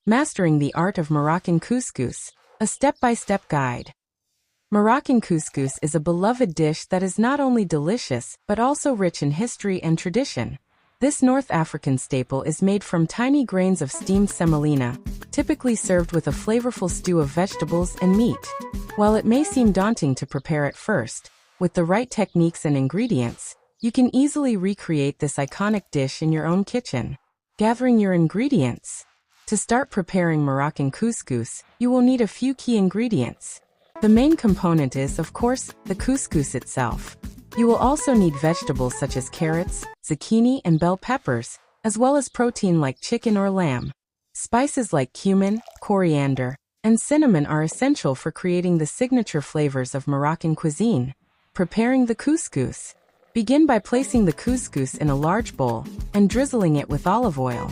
Mastering the Art of Moroccan Couscous, a step-by-step guide. Moroccan couscous is a beloved dish that is not only delicious but also rich in history and tradition. This North African staple is made from tiny grains of steamed semolina, typically served with a flavorful stew of vegetables and meat. While it may seem daunting to prepare at first, with the right techniques and ingredients, you can easily recreate this iconic dish in your own kitchen. Gathering your ingredients. To start preparing Moroccan couscous, you will need a few key ingredients. The main component is, of course, the couscous itself. You will also need vegetables such as carrots, zucchini, and bell peppers, as well as protein like chicken or lamb. Spices like cumin, coriander, and cinnamon are essential for creating the signature flavors of Moroccan cuisine. Preparing the couscous. Begin by placing the couscous in a large bowl and drizzling it with olive oil.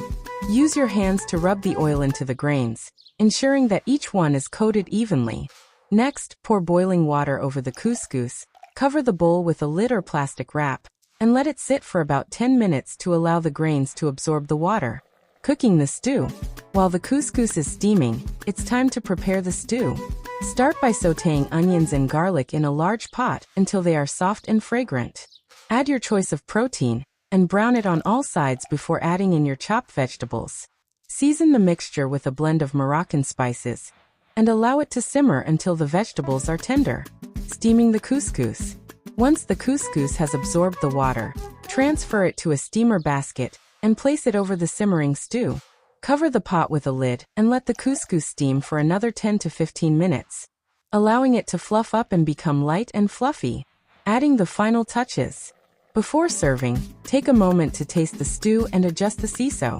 Use your hands to rub the oil into the grains, ensuring that each one is coated evenly. Next, pour boiling water over the couscous, cover the bowl with a lid or plastic wrap, and let it sit for about 10 minutes to allow the grains to absorb the water. Cooking the stew. While the couscous is steaming, it's time to prepare the stew. Start by sautéing onions and garlic in a large pot until they are soft and fragrant. Add your choice of protein, and brown it on all sides before adding in your chopped vegetables. Season the mixture with a blend of Moroccan spices, and allow it to simmer until the vegetables are tender. Steaming the couscous. Once the couscous has absorbed the water, transfer it to a steamer basket and place it over the simmering stew. Cover the pot with a lid and let the couscous steam for another 10 to 15 minutes, allowing it to fluff up and become light and fluffy. Adding the final touches. Before serving, take a moment to taste the stew and adjust the CISO.